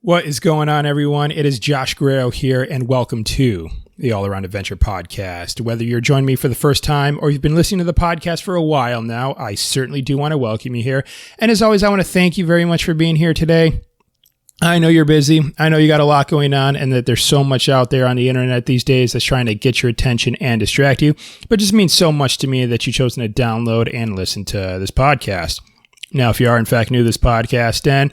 What is going on, everyone? It is Josh Guerrero here, and welcome to the All Around Adventure Podcast. Whether you're joining me for the first time or you've been listening to the podcast for a while now, I certainly do want to welcome you here. And as always, I want to thank you very much for being here today. I know you're busy. I know you got a lot going on and that there's so much out there on the internet these days that's trying to get your attention and distract you. But it just means so much to me that you've chosen to download and listen to this podcast. Now, if you are in fact new to this podcast and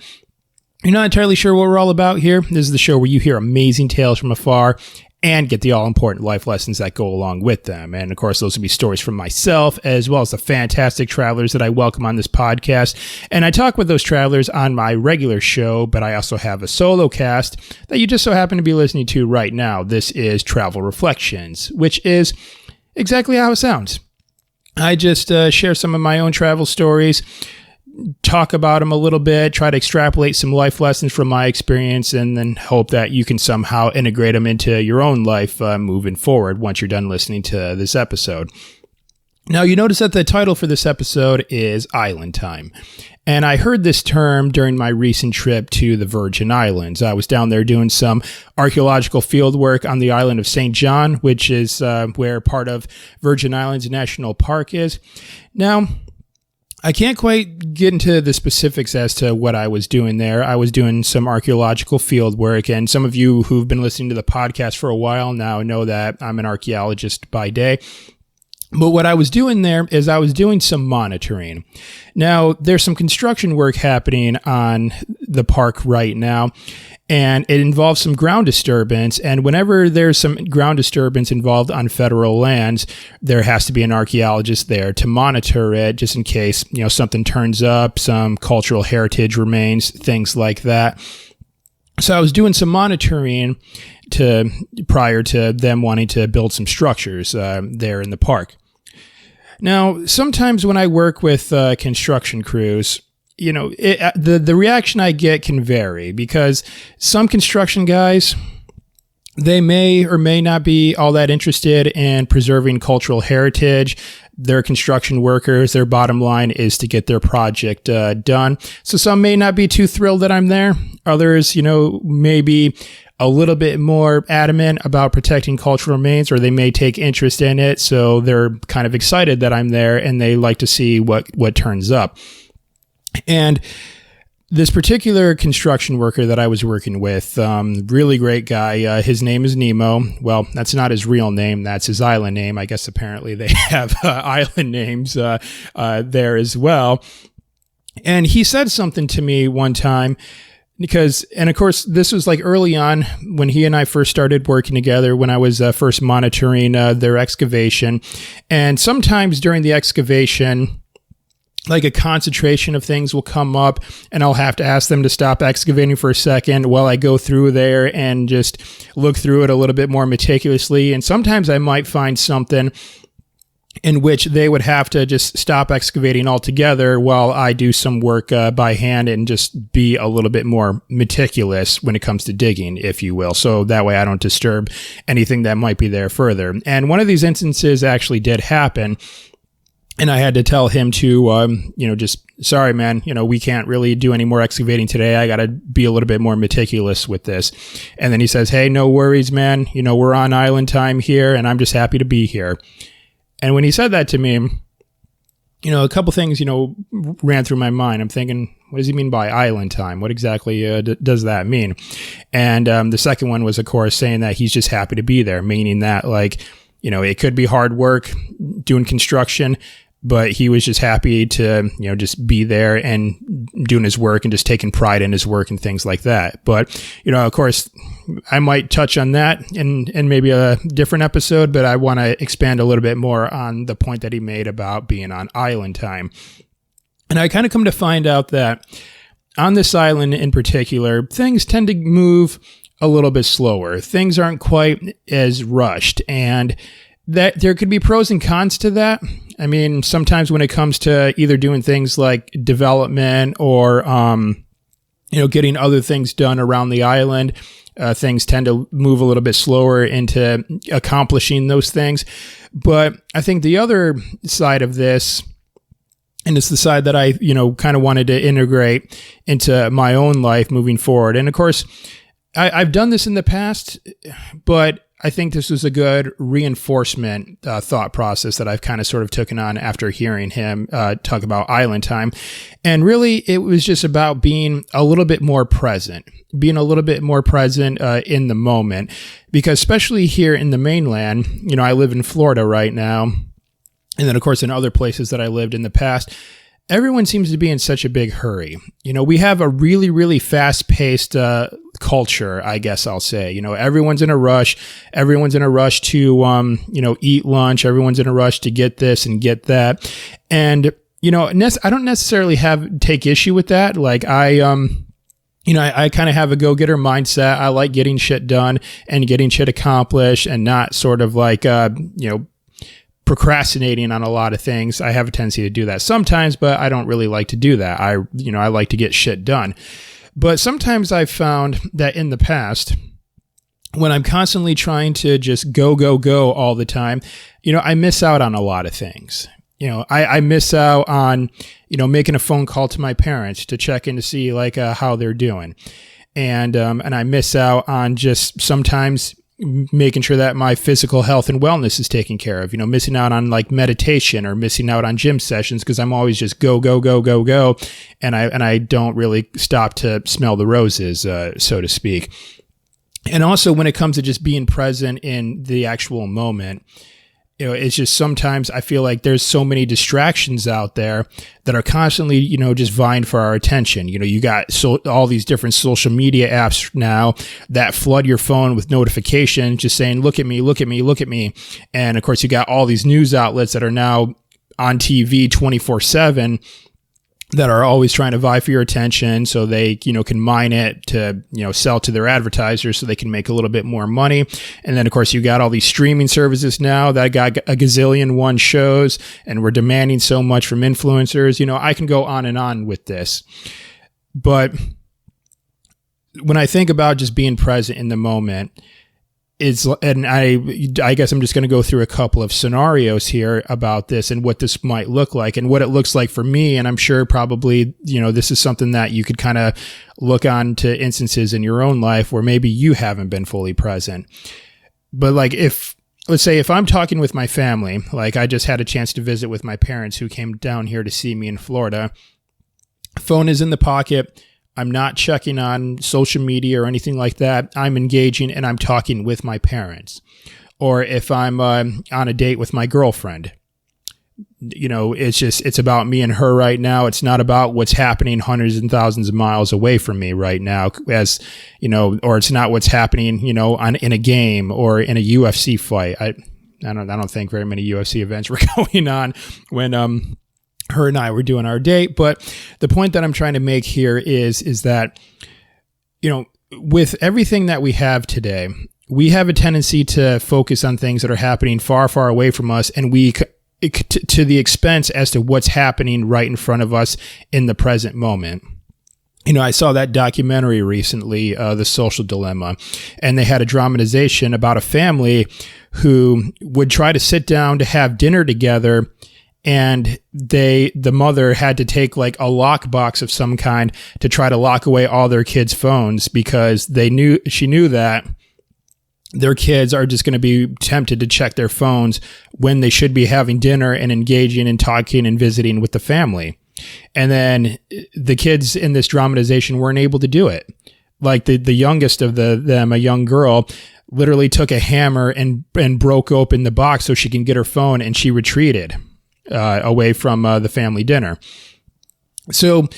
you're not entirely sure what we're all about here, this is the show where you hear amazing tales from afar and get the all-important life lessons that go along with them. And of course, those will be stories from myself, as well as the fantastic travelers that I welcome on this podcast. And I talk with those travelers on my regular show, but I also have a solo cast that you just so happen to be listening to right now. This is Travel Reflections, which is exactly how it sounds. I just share some of my own travel stories, talk about them a little bit, try to extrapolate some life lessons from my experience, and then hope that you can somehow integrate them into your own life moving forward once you're done listening to this episode. Now, you notice that the title for this episode is Island Time. And I heard this term during my recent trip to the Virgin Islands. I was down there doing some archaeological field work on the island of St. John, which is where part of Virgin Islands National Park is. Now, I can't quite get into the specifics as to what I was doing there. I was doing some archaeological field work, and some of you who've been listening to the podcast for a while now know that I'm an archaeologist by day. But what I was doing there is I was doing some monitoring. Now, there's some construction work happening on the park right now, and it involves some ground disturbance. And whenever there's some ground disturbance involved on federal lands, there has to be an archaeologist there to monitor it, just in case, something turns up, some cultural heritage remains, things like that. So I was doing some monitoring prior to them wanting to build some structures there in the park. Now, sometimes when I work with construction crews, the reaction I get can vary, because some construction guys, they may or may not be all that interested in preserving cultural heritage. They're construction workers. Their bottom line is to get their project done. So some may not be too thrilled that I'm there. Others, may be a little bit more adamant about protecting cultural remains, or they may take interest in it. So they're kind of excited that I'm there and they like to see what turns up. And this particular construction worker that I was working with, really great guy. His name is Nemo. Well, that's not his real name. That's his island name. I guess apparently they have island names there as well. And he said something to me one time and of course, this was like early on when he and I first started working together, when I was first monitoring their excavation. And sometimes during the excavation, like a concentration of things will come up, and I'll have to ask them to stop excavating for a second while I go through there and just look through it a little bit more meticulously. And sometimes I might find something in which they would have to just stop excavating altogether while I do some work by hand and just be a little bit more meticulous when it comes to digging, if you will. So that way I don't disturb anything that might be there further. And one of these instances actually did happen. And I had to tell him to, just, sorry, man, we can't really do any more excavating today. I got to be a little bit more meticulous with this. And then he says, hey, no worries, man. We're on island time here, and I'm just happy to be here. And when he said that to me, a couple things, ran through my mind. I'm thinking, what does he mean by island time? What exactly does that mean? And the second one was, of course, saying that he's just happy to be there, meaning that, it could be hard work doing construction, but he was just happy to, just be there and doing his work and just taking pride in his work and things like that. But, of course, I might touch on that in maybe a different episode, but I want to expand a little bit more on the point that he made about being on island time. And I kind of come to find out that on this island in particular, things tend to move a little bit slower. Things aren't quite as rushed, and that there could be pros and cons to that. I mean, sometimes when it comes to either doing things like development or, getting other things done around the island, things tend to move a little bit slower into accomplishing those things. But I think the other side of this And it's the side that I, kind of wanted to integrate into my own life moving forward. And of course, I've done this in the past, but I think this was a good reinforcement thought process that I've kind of sort of taken on after hearing him talk about island time. And really, it was just about being a little bit more present, in the moment. Because especially here in the mainland, I live in Florida right now. And then, of course, in other places that I lived in the past, everyone seems to be in such a big hurry. We have a really, really fast-paced culture, I guess I'll say. Everyone's in a rush. Everyone's in a rush to, eat lunch. Everyone's in a rush to get this and get that. And, I don't necessarily take issue with that. Like I kind of have a go-getter mindset. I like getting shit done and getting shit accomplished and not sort of like, procrastinating on a lot of things. I have a tendency to do that sometimes, but I don't really like to do that. I like to get shit done. But sometimes I've found that in the past, when I'm constantly trying to just go all the time, I miss out on a lot of things. I miss out on, making a phone call to my parents to check in to see like how they're doing. And I miss out on just sometimes making sure that my physical health and wellness is taken care of, missing out on like meditation or missing out on gym sessions because I'm always just go. And I don't really stop to smell the roses, so to speak. And also when it comes to just being present in the actual moment, it's just sometimes I feel like there's so many distractions out there that are constantly, just vying for our attention. You got all these different social media apps now that flood your phone with notifications just saying, look at me, look at me, look at me. And of course, you got all these news outlets that are now on TV 24/7 that are always trying to vie for your attention so they, can mine it to, sell to their advertisers so they can make a little bit more money. And then, of course, you got all these streaming services now that got a gazillion one shows and we're demanding so much from influencers. I can go on and on with this. But when I think about just being present in the moment, and I guess I'm just going to go through a couple of scenarios here about this and what this might look like and what it looks like for me. And I'm sure probably, this is something that you could kind of look on to instances in your own life where maybe you haven't been fully present. But like let's say if I'm talking with my family, like I just had a chance to visit with my parents who came down here to see me in Florida, phone is in the pocket. I'm not checking on social media or anything like that. I'm engaging and I'm talking with my parents. Or if I'm on a date with my girlfriend, it's about me and her right now. It's not about what's happening hundreds and thousands of miles away from me right now, or it's not what's happening, in a game or in a UFC fight. I don't think very many UFC events were going on when, her and I were doing our date. But the point that I'm trying to make here is that, with everything that we have today, we have a tendency to focus on things that are happening far, far away from us. And to the expense as to what's happening right in front of us in the present moment. I saw that documentary recently, The Social Dilemma, and they had a dramatization about a family who would try to sit down to have dinner together. And the mother had to take like a lockbox of some kind to try to lock away all their kids' phones because she knew that their kids are just going to be tempted to check their phones when they should be having dinner and engaging and talking and visiting with the family. And then the kids in this dramatization weren't able to do it. Like the youngest of them, a young girl, literally took a hammer and broke open the box so she can get her phone, and she retreated away from the family dinner. So,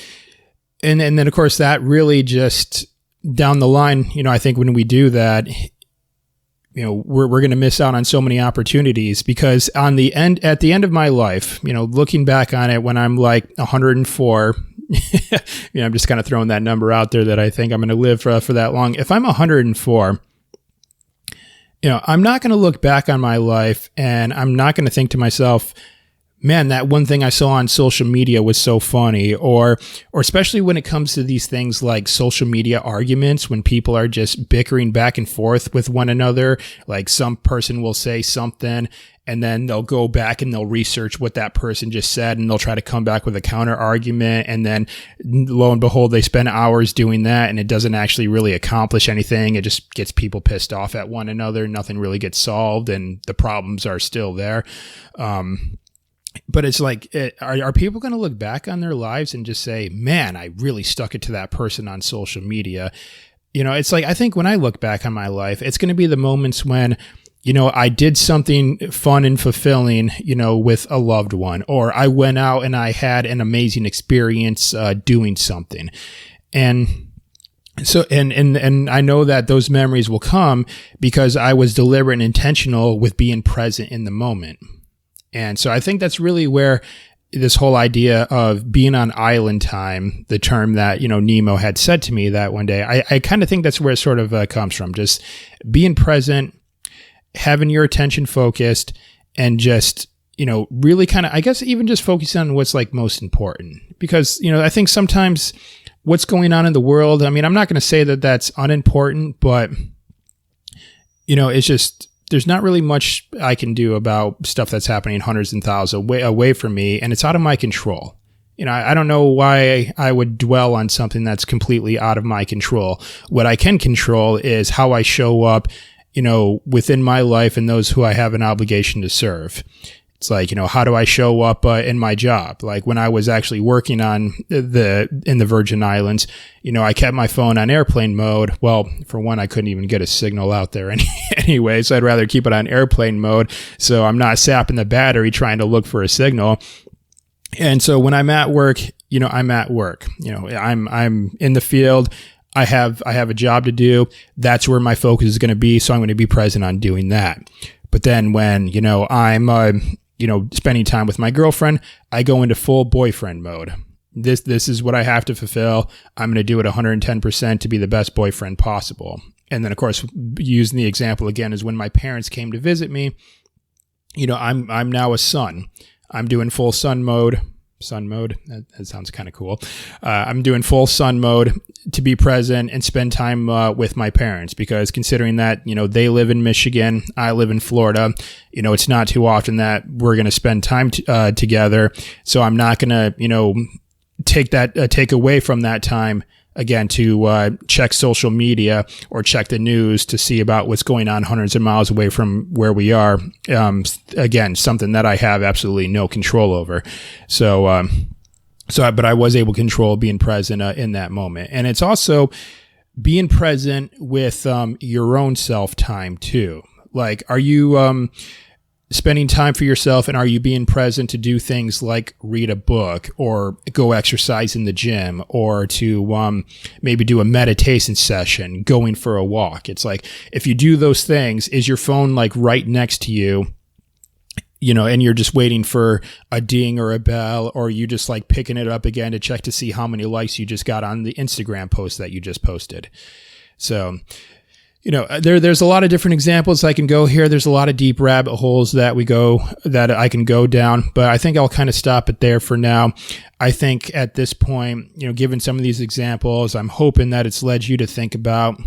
and then of course that really just down the line, I think when we do that, we're going to miss out on so many opportunities because at the end of my life, looking back on it when I'm like 104, I'm just kind of throwing that number out there that I think I'm going to live for that long. If I'm 104, I'm not going to look back on my life and I'm not going to think to myself, man, that one thing I saw on social media was so funny, or especially when it comes to these things like social media arguments, when people are just bickering back and forth with one another, like some person will say something and then they'll go back and they'll research what that person just said and they'll try to come back with a counter argument. And then lo and behold, they spend hours doing that and it doesn't actually really accomplish anything. It just gets people pissed off at one another. Nothing really gets solved and the problems are still there. But it's like, are people going to look back on their lives and just say, man, I really stuck it to that person on social media? You know, it's like, I think when I look back on my life, it's going to be the moments when, you know, I did something fun and fulfilling, you know, with a loved one, or I went out and I had an amazing experience doing something. And so, and I know that those memories will come because I was deliberate and intentional with being present in the moment. And so I think that's really where this whole idea of being on island time, the term that, you know, Nemo had said to me that one day, I kind of think that's where it sort of comes from. Just being present, having your attention focused, and just, you know, really kind of, I guess, even just focusing on what's like most important. Because, you know, I think sometimes what's going on in the world, I mean, I'm not going to say that that's unimportant, but, you know, it's just, there's not really much I can do about stuff that's happening hundreds and thousands away from me, and it's out of my control. You know, I don't know why I would dwell on something that's completely out of my control. What I can control is how I show up, you know, within my life and those who I have an obligation to serve. It's like, you know, how do I show up in my job? Like when I was actually working in the Virgin Islands, you know, I kept my phone on airplane mode. Well, for one, I couldn't even get a signal out there anyway, so I'd rather keep it on airplane mode so I'm not sapping the battery trying to look for a signal. And so when I'm at work, you know, I'm at work. You know, I'm in the field. I have a job to do. That's where my focus is going to be, so I'm going to be present on doing that. But then when, you know, I'm you know, spending time with my girlfriend, I go into full boyfriend mode. This is what I have to fulfill. I'm going to do it 110% to be the best boyfriend possible. And then, of course, using the example again is when my parents came to visit me, you know, I'm now a son. I'm doing full son mode. Sun mode. That sounds kind of cool. I'm doing full sun mode to be present and spend time with my parents, because considering that, you know, they live in Michigan, I live in Florida, you know, it's not too often that we're going to spend time together. So I'm not going to, you know, take away from that time again to check social media or check the news to see about what's going on hundreds of miles away from where we are. Again, something that I have absolutely no control over. But I was able to control being present in that moment. And it's also being present with your own self time too. Like, are you spending time for yourself, and are you being present to do things like read a book or go exercise in the gym, or to maybe do a meditation session, going for a walk? It's like, if you do those things, is your phone like right next to you, you know, and you're just waiting for a ding or a bell, or you just like picking it up again to check to see how many likes you just got on the Instagram post that you just posted? So, you know, there's a lot of different examples I can go here. There's a lot of deep rabbit holes that I can go down, but I think I'll kind of stop it there for now. I think at this point, you know, given some of these examples, I'm hoping that it's led you to think about,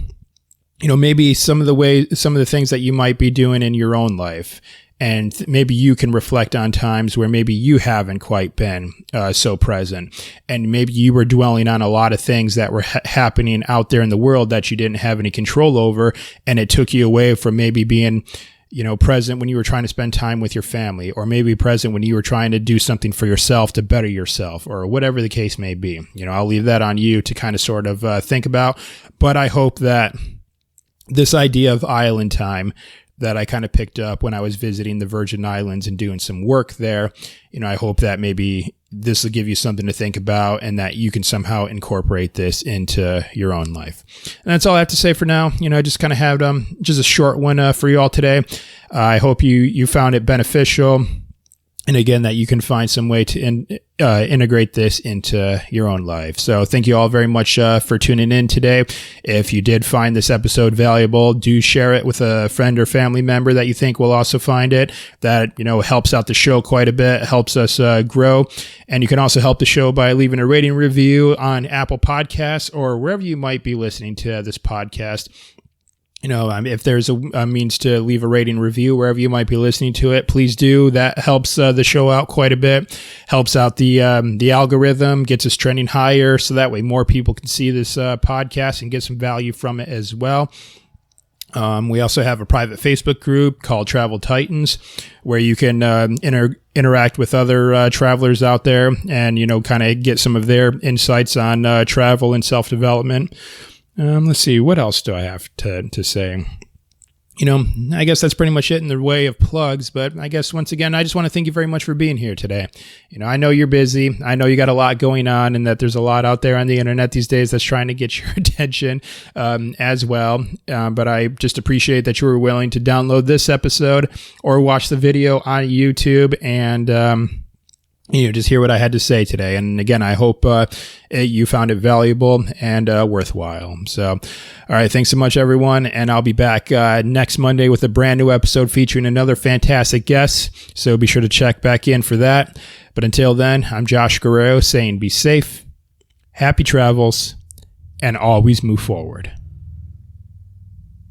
you know, maybe some of the things that you might be doing in your own life. And maybe you can reflect on times where maybe you haven't quite been so present. And maybe you were dwelling on a lot of things that were happening out there in the world that you didn't have any control over. And it took you away from maybe being, you know, present when you were trying to spend time with your family, or maybe present when you were trying to do something for yourself to better yourself, or whatever the case may be. You know, I'll leave that on you to kind of sort of think about. But I hope that this idea of island time that I kind of picked up when I was visiting the Virgin Islands and doing some work there, you know, I hope that maybe this will give you something to think about, and that you can somehow incorporate this into your own life. And that's all I have to say for now. You know, I just kind of had just a short one for you all today. I hope you found it beneficial. And again, that you can find some way to integrate this into your own life. So thank you all very much for tuning in today. If you did find this episode valuable, do share it with a friend or family member that you think will also find it. That, helps out the show quite a bit, helps us grow. And you can also help the show by leaving a rating review on Apple Podcasts or wherever you might be listening to this podcast. If there's a means to leave a rating review wherever you might be listening to it, please do. That helps the show out quite a bit, helps out the algorithm, gets us trending higher, so that way more people can see this podcast and get some value from it as well. We also have a private Facebook group called Travel Titans, where you can interact with other travelers out there and, kind of get some of their insights on travel and self-development. Let's see, what else do I have to say? I guess that's pretty much it in the way of plugs, but I guess once again, I just want to thank you very much for being here today. I know you're busy. I know you got a lot going on and that there's a lot out there on the internet these days that's trying to get your attention as well. But I just appreciate that you were willing to download this episode or watch the video on YouTube and, just hear what I had to say today. And again, I hope you found it valuable and worthwhile. So, all right. Thanks so much, everyone. And I'll be back next Monday with a brand new episode featuring another fantastic guest. So be sure to check back in for that. But until then, I'm Josh Guerrero saying be safe, happy travels, and always move forward.